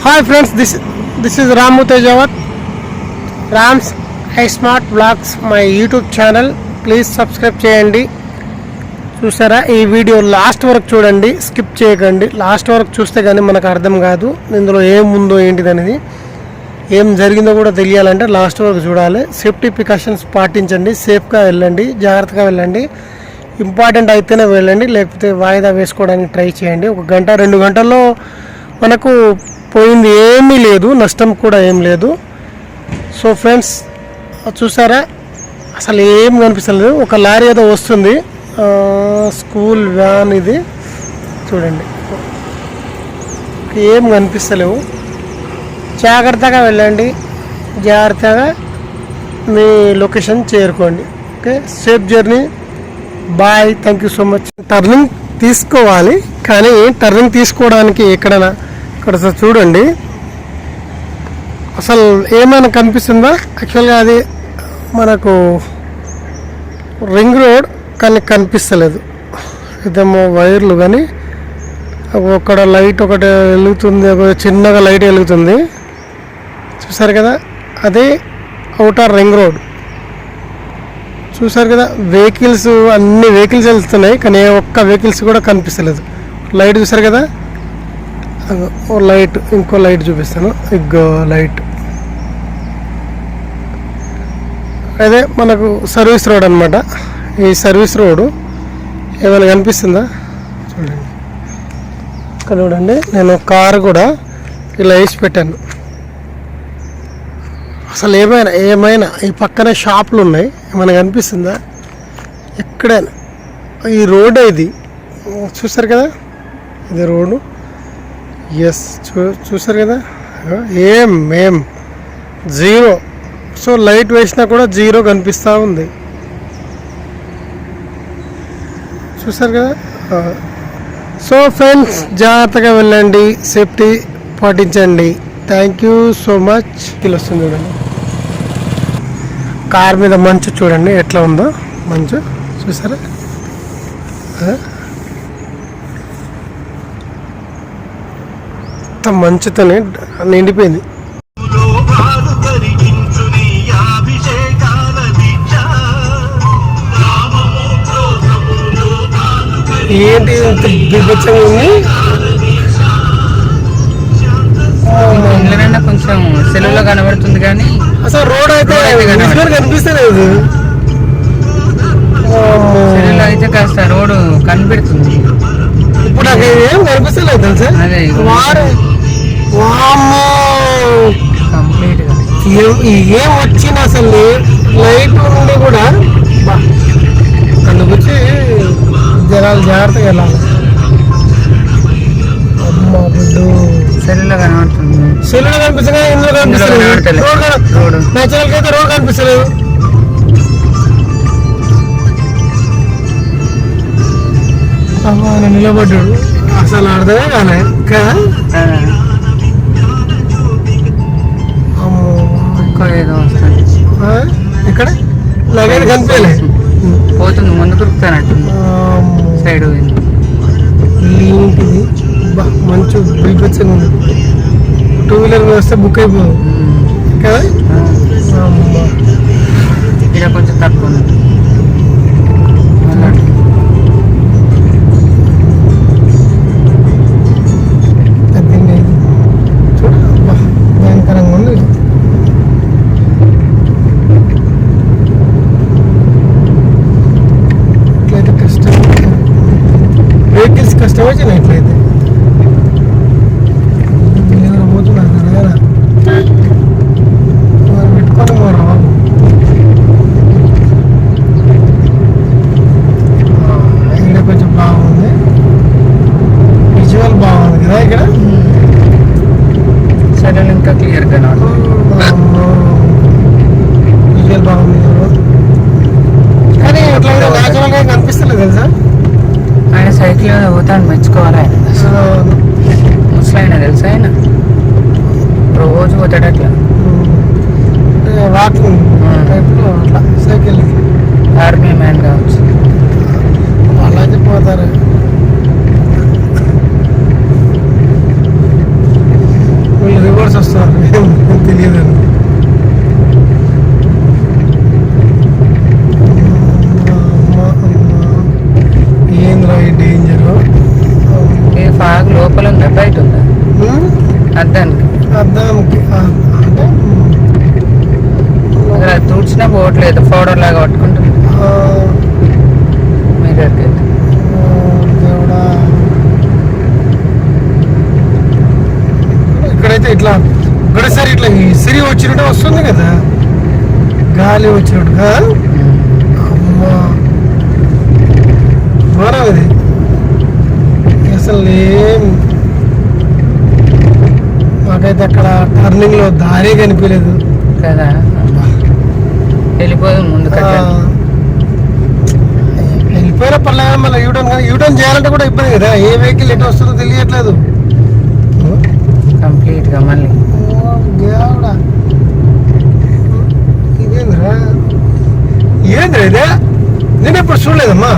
Hi friends, this is Ramu Tejavath, Rams I smart blogs my YouTube channel. Please subscribe చేయండి. చూసారా, ఈ video last వరకు చూడండి, స్కిప్ చేయకండి. లాస్ట్ వరకు చూస్తే కానీ మనకు అర్థం కాదు ఇందులో ఏముందో ఏంటిది అనేది. ఏం జరిగిందో కూడా తెలియాలంటే లాస్ట్ వరకు చూడాలి. సేఫ్టీ ప్రికాషన్స్ పాటించండి, సేఫ్గా వెళ్ళండి, జాగ్రత్తగా వెళ్ళండి. ఇంపార్టెంట్ అయితేనే వెళ్ళండి, లేకపోతే వాయిదా వేసుకోవడానికి ట్రై చేయండి. 1 గంట 2 గంటల్లో మనకు పోయింది ఏమీ లేదు, నష్టం కూడా ఏం లేదు. సో ఫ్రెండ్స్, చూసారా, అసలు ఏం కనిపిస్తలేదు. ఒక లారీ ఏదో వస్తుంది, స్కూల్ వ్యాన్ ఇది చూడండి. ఏం కనిపిస్తలేవు. జాగ్రత్తగా వెళ్ళండి, జాగ్రత్తగా మీ లొకేషన్ చేరుకోండి. Okay, safe journey, bye, thank you so much. Turning తీసుకోవాలి, కానీ టర్నింగ్ తీసుకోవడానికి ఎక్కడైనా ఇక్కడ చూడండి, అసలు ఏమైనా కనిపిస్తుందా? యాక్చువల్గా అది మనకు రింగ్ రోడ్, కానీ కనిపిస్తలేదు. ఇదేమో వైర్లు, కానీ అక్కడ లైట్ ఒకటి వెలుగుతుంది, చిన్నగా లైట్ వెలుగుతుంది, చూసారు కదా, అదే అవుటర్ రింగ్ రోడ్. చూసారు కదా, వెహికల్స్, అన్ని వెహికల్స్ వెళ్తున్నాయి, కానీ ఏ ఒక్క వెహికల్స్ కూడా కనిపిస్తలేదు. లైట్ చూసారు కదా, ఓ లైట్, ఇంకో లైట్ చూపిస్తాను, ఇంకో లైట్. అదే మనకు సర్వీస్ రోడ్ అనమాట. ఈ సర్వీస్ రోడ్ ఏమైనా కనిపిస్తుందా చూడండి. ఇక్కడ చూడండి, నేను కారు కూడా ఇలా వేసి పెట్టాను. అసలు ఏమైనా ఈ పక్కనే షాపులు ఉన్నాయి, ఏమైనా కనిపిస్తుందా ఎక్కడైనా? ఈ రోడ్ ఇది చూసారు కదా, ఇది రోడ్డు. ఎస్, చూసారు కదా, ఏం జీరో. సో లైట్ వేసినా కూడా జీరో కనిపిస్తూ ఉంది, చూసారు కదా. సో ఫ్రెండ్స్, జాగ్రత్తగా వెళ్ళండి, సేఫ్టీ పాటించండి. Thank you so much. వస్తుంది చూడండి, కార్ మీద మంచు చూడండి ఎట్లా ఉందో, మంచు చూసారా. మంచుతోనే నిండిపోయింది. ఏంటి బీభత్సంగా ఉంది. కొంచెం సెలవులో కనబడుతుంది, కానీ అసలు రోడ్ అయితే కనిపిస్తలేదు. సెలవులో అయితే కాస్త రోడ్డు కనిపెడుతుంది, ఇప్పుడు నాకు ఏం కనిపిస్తలేదు తెలుసా. అదే కంప్లీట్ గా ఏం వచ్చింది అసలు, లైట్ నుండి కూడా అందుకొచ్చి జనాలు జాగ్రత్తగా వెళ్ళాలి. అమ్మా బిడ్డు, సెలవులో కనబడుతుంది, సెల్లులో కనిపిస్తుంది, ఇందులో కనిపిస్తలేదు. రోడ్ నేచురల్ గా అయితే రోడ్ కనిపిస్తలేదు. అమ్మా, నిలబడ్డాడు, అసలు అర్థమే కాలే కదా. ఏదో వస్తుంది ఇక్కడ లగేజ్ కనిపించలే, పోతుంది, ముందు కురుకుతానట్టు సైడ్ పోయింది. ఏంటిది మంచు బీభత్సంగా ఉంది. 2 వీలర్ వస్తే బుక్ అయిపోదు కదా. ఇక్కడ కొంచెం తక్కువ ఉంది. భయంకరంగా ఉంది. ఇట్లయితే కష్టం, వెహికల్స్ కష్టం వచ్చినాయి. ఇట్లయితే పోతున్నారు పెట్టుకొని పోరా బాబు. ఇక్కడ కొంచెం బాగుంది, విజువల్ బాగుంది కదా. ఇక్కడ సడన్ ఇంకా క్లియర్ గా విజువల్ బాగుంది, కానీ అట్లా న్యాచురల్ గా కనిపిస్తలేదు తెలుసా. ఆయన సైకిల్ పోతాను, మెచ్చుకోవాలి. ఆయన ముసలాయన తెలుసా, ఆయన రోజు పోతాడు అట్లా వాకింగ్ టైప్లో, అట్లా సైకిల్. ఆర్మీ మ్యాన్ కావచ్చు, వాళ్ళైతే పోతారు. రివర్స్ వస్తున్నారు తెలియదు. ఏంద్రా ఈ డేంజర్. ఈ ఫాగ్ లోపల ఉందా బయట ఉందా? అద్దానికి అద్దానికి అంటే అది తుడిచినా పోవట్లేదు, పౌడర్ లాగా పట్టుకుంటుంది మీరైతే. దేవుడా ఇక్కడైతే ఇట్లా ఒకటేసారి ఇట్లా సిరి వచ్చినట్టు వస్తుంది కదా, గాలి వచ్చినట్టుగా. అమ్మా ఘోరం ఇది అసలు. ఏం మాకైతే అక్కడ టర్నింగ్ లో దారి కనిపించలేదు కదా, వెళ్ళిపోదు ముందు వెళ్ళిపోయినా పర్లేదు. మళ్ళీ యూటర్న్ చేయాలంటే కూడా ఇబ్బంది కదా, ఏ వెహికల్ ఎటు వస్తుందో తెలియట్లేదు కంప్లీట్ గా. మళ్ళీ ఇదేంద్రా ఏంద్రా ఇదే, నేను ఎప్పుడు చూడలేదమ్మా.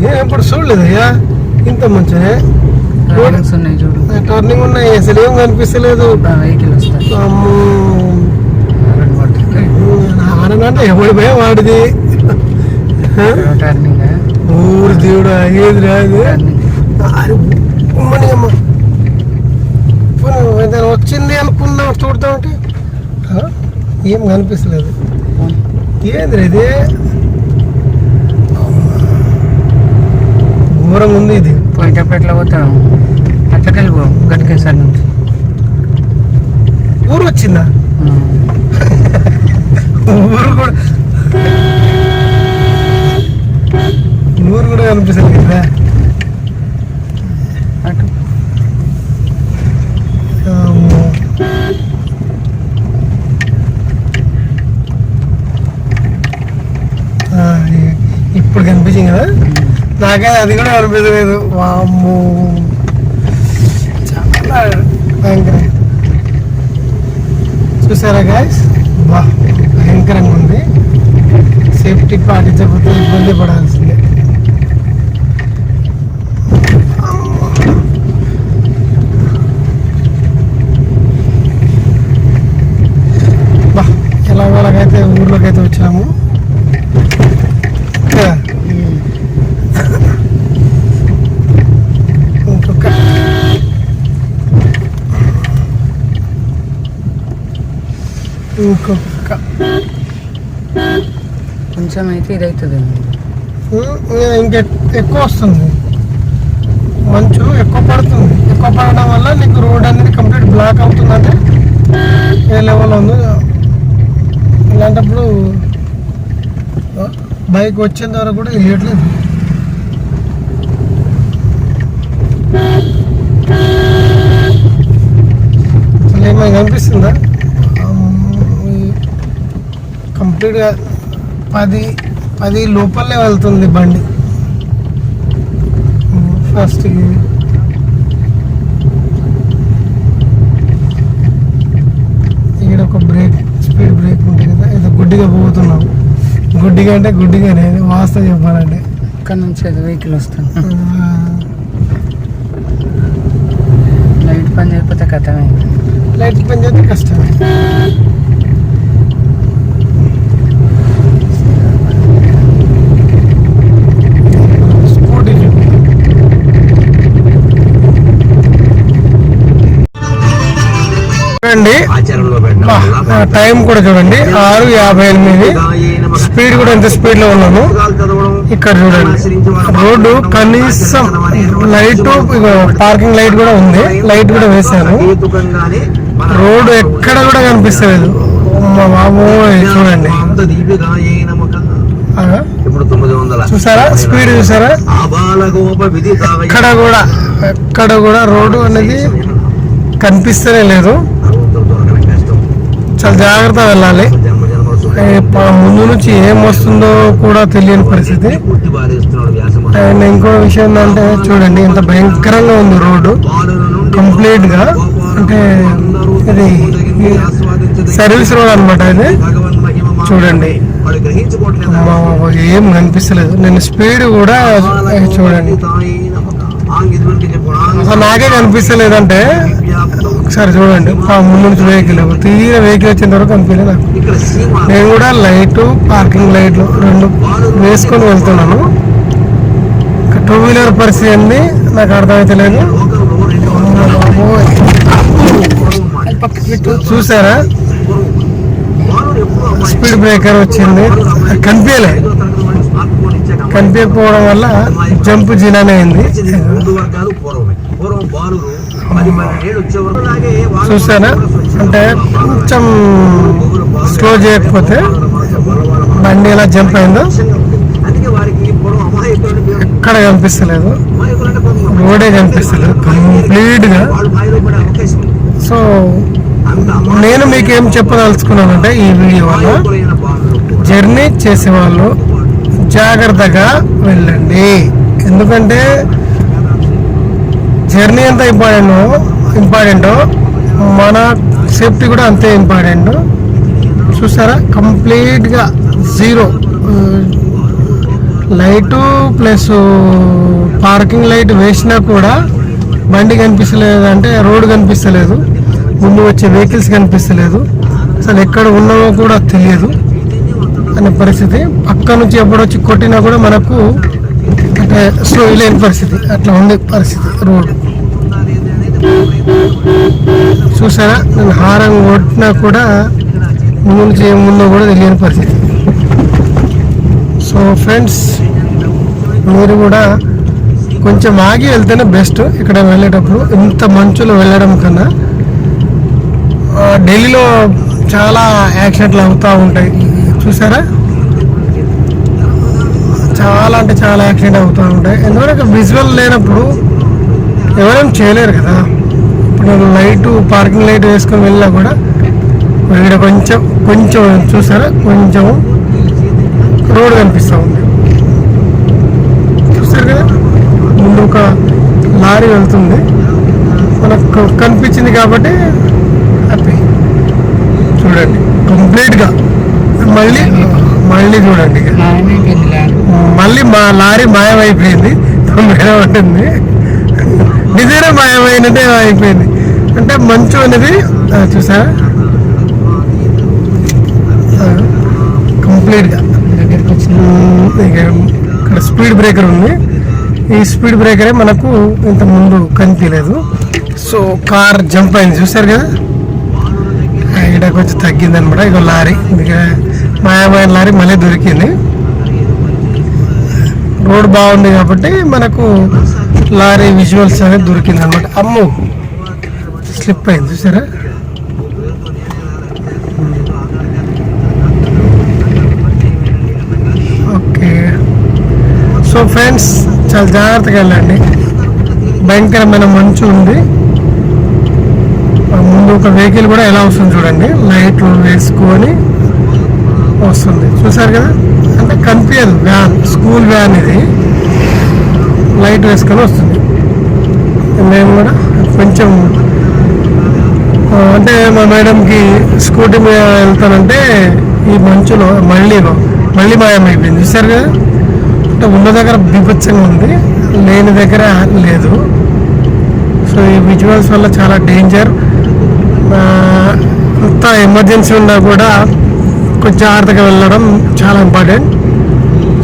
నేను ఎప్పుడు చూడలేదయ్యా ఇంత మంచిగా. ఉన్నాయి చూడు, టర్నింగ్ ఉన్నాయి, అసలు ఏం కనిపిస్తలేదు. వెహికల్ వస్తాయి. అంటే ఎవడి భయం వాడిది. టర్నింగ్ ఊరు దేవుడు అయ్యేది రాదు. ఏదైనా వచ్చింది అనుకున్నా చూడతా ఉంటే ఏం కనిపిస్తలేదు. ఏంద్ర ఇది ఘోరంగా ఉంది. ఇది పోయేటప్పుడు ఎట్లా పోతాం, అట్లకి వెళ్ళిపోం గట్కేసారి నుంచి. ఊరు వచ్చిందా? ఊరు కూడా కనిపిస్తుంది కదా. అటు ఇప్పుడు కనిపించింది కదా, నాకైతే అది కూడా కనిపించలేదు. వామ్మో చాలా భయంకరం. చూసారా గాయ్స్, బా భయంకరంగా ఉంది. సేఫ్టీ పాటించకపోతే ఇబ్బంది పడాల్సిందే. బా ఎలాగోలాగైతే ఊర్లోకి అయితే వచ్చాము. ఇంకొక కొంచెం అయితే ఇది అవుతుంది, ఎక్కువ వస్తుంది, మంచు ఎక్కువ పడుతుంది. ఎక్కువ పడడం వల్ల నీకు రోడ్ అనేది కంప్లీట్ బ్లాక్ అవుతుందంటే ఏ లెవెల్ ఉంది. ఇలాంటప్పుడు బైక్ వచ్చేంత వరకు కూడా వెళ్ళట్లేదు. అసలు ఏమైనా కనిపిస్తుందా? కంప్లీట్గా 10 లోపలనే వెళ్తుంది బండి. ఫస్ట్ ఇక్కడ ఒక బ్రేక్, స్పీడ్ బ్రేక్ ఉంటుంది కదా, ఏదో గుడ్డిగా పోతున్నాం. గుడ్డిగా అంటే గుడ్డిగానే, వాస్తవం చెప్పాలంటే. ఇక్కడ నుంచి అది వెహికల్ వస్తుంది. లైట్ పని చేయకపోతే కథమైంది. లైట్ పని చేస్తే కష్టమే. చూడండి టైం కూడా చూడండి 6:58. స్పీడ్ కూడా ఎంత స్పీడ్ లో ఉన్నాను. ఇక్కడ చూడండి రోడ్డు కనీసం లైట్, పార్కింగ్ లైట్ కూడా ఉంది, లైట్ కూడా వేశాను. రోడ్డు ఎక్కడ కూడా కనిపిస్తలేదు. మా బాబోయ్ చూడండి, చూసారా స్పీడ్ చూసారా? ఎక్కడ కూడా రోడ్డు అనేది కనిపిస్తూనే లేదు. చాలా జాగ్రత్తగా వెళ్ళాలి. ముందు నుంచి ఏం వస్తుందో కూడా తెలియని పరిస్థితి. అండ్ ఇంకో విషయం ఏంటంటే చూడండి ఎంత భయంకరంగా ఉంది రోడ్డు కంప్లీట్ గా. అంటే ఇది సర్వీస్ రోడ్ అనమాట. ఇది చూడండి ఏం కనిపిస్తలేదు. నేను స్పీడ్ కూడా చూడండి అసలు నాకే కనిపిస్తలేదంటే ఒకసారి చూడండి, ముందు నుంచి వెహికల్ తీర వెహికల్ వచ్చిన తర్వాత కనిపించలేదు నాకు. నేను కూడా లైటు పార్కింగ్ లైట్లు రెండు వేసుకొని వెళ్తున్నాను. టూ వీలర్ పరిస్థితి ఏంది నాకు అర్థమైతలేదు. చూసారా, స్పీడ్ బ్రేకర్ వచ్చింది, కనిపించకపోవడం వల్ల జంప్ జినానే అయింది. చూసారా, అంటే కొంచెం స్లో చేయకపోతే బండి ఎలా జంప్ అయిందో ఎక్కడ కనిపిస్తలేదు, రోడే కనిపిస్తలేదు కంప్లీట్గా. సో నేను మీకు ఏం చెప్పదలుచుకున్నానంటే ఈ వీడియో వల్ల, జర్నీ చేసేవాళ్ళు జాగ్రత్తగా వెళ్ళండి. ఎందుకంటే జర్నీ ఎంత ఇంపార్టెంటో మన సేఫ్టీ కూడా అంతే ఇంపార్టెంట్. చూసారా, కంప్లీట్గా zero, light plus parking light వేసినా కూడా బండి కనిపిస్తలేదు, అంటే రోడ్డు కనిపిస్తలేదు, ముందు వచ్చే వెహికల్స్ కనిపిస్తలేదు, అసలు ఎక్కడ ఉన్నామో కూడా తెలియదు అనే పరిస్థితి. పక్క నుంచి ఎప్పుడొచ్చి కొట్టినా కూడా మనకు అంటే స్లో లేని పరిస్థితి, అట్లా ఉంది పరిస్థితి రోడ్డు. చూసారా, నేను హారం కొట్టినా కూడా ముందు నుంచి ఏముందో కూడా తెలియని పరిస్థితి. సో ఫ్రెండ్స్, మీరు కూడా కొంచెం ఆగి వెళ్తేనే బెస్ట్. ఇక్కడ వెళ్ళేటప్పుడు ఇంత మంచులో వెళ్ళడం కన్నా ఢిల్లీలో చాలా యాక్సిడెంట్లు అవుతూ ఉంటాయి. చూసారా, చాలా అంటే చాలా యాక్సిడెంట్ అవుతూ ఉంటాయి. ఎందుకంటే విజువల్ లేనప్పుడు ఎవరేం చేయలేరు కదా. ఇప్పుడు నేను లైటు పార్కింగ్ లైట్ వేసుకొని వెళ్ళినా కూడా ఇక్కడ కొంచెం చూసారా, కొంచెం రోడ్ కనిపిస్తూ ఉంది. చూసారు కదా, ముందు ఒక లారీ వెళ్తుంది, మనకు కనిపించింది కాబట్టి హ్యాపీ. చూడండి కంప్లీట్గా మళ్ళీ చూడండి, మళ్ళీ మా లారీ మాయమైపోయింది. ఉంటుంది నిజంగా మాయమైనట్టే అయిపోయింది. అంటే మంచు అనేది చూసారా కంప్లీట్గా. ఇక్కడ స్పీడ్ బ్రేకర్ ఉంది, ఈ స్పీడ్ బ్రేకరే మనకు ఇంత ముందు కనిపించలేదు. సో కార్ జంప్ అయింది, చూసారు కదా, ఇక్కడ కొంచెం తగ్గింది అనమాట. ఇక లారీ, మాయమైన లారీ మళ్ళీ దొరికింది. రోడ్ బాగుంది కాబట్టి మనకు లారీ విజువల్స్ అనేది దొరికింది అనమాట. అమ్ము స్లిప్ అయింది, చూసారా. ఓకే, సో ఫ్రెండ్స్ చాలా జాగ్రత్తగా వెళ్ళండి. భయంకరమైన మంచు ఉంది. ముందు ఒక వెహికల్ కూడా ఎలా వస్తుంది చూడండి, లైట్లు వేసుకొని వస్తుంది, చూసారు కదా. అంటే కనిపించదు, వ్యాన్, స్కూల్ వ్యాన్ ఇది, లైట్ వేసుకొని వస్తుంది. మేము కూడా కొంచెం అంటే మా మేడంకి స్కూటీ మీద వెళ్తానంటే ఈ మంచులో మళ్ళీ మాయమైపోయింది, చూసారు కదా. అంటే ఉన్న దగ్గర బీభత్సంగా ఉంది, లేని దగ్గర లేదు. సో ఈ విజువల్స్ వల్ల చాలా డేంజర్. అంత ఎమర్జెన్సీ ఉన్నా కూడా కొంచెం జాగ్రత్తగా వెళ్ళడం చాలా ఇంపార్టెంట్.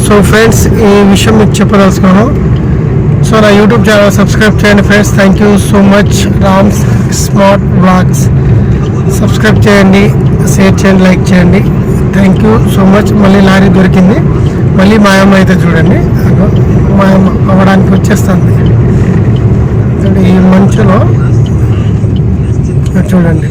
సో ఫ్రెండ్స్, ఈ విషయం మీకు చెప్పదలుచుకున్నాను. సో నా యూట్యూబ్ ఛానల్ సబ్స్క్రైబ్ చేయండి friends. Thank you so much. Rams smart vlogs subscribe చేయండి, షేర్ చేయండి, లైక్ చేయండి. Thank you so much. మళ్ళీ లారీ దొరికింది, మళ్ళీ మాయమ్మ అయితే చూడండి, మాయమ్మ అవ్వడానికి వచ్చేస్తుంది ఈ మంచులో చూడండి.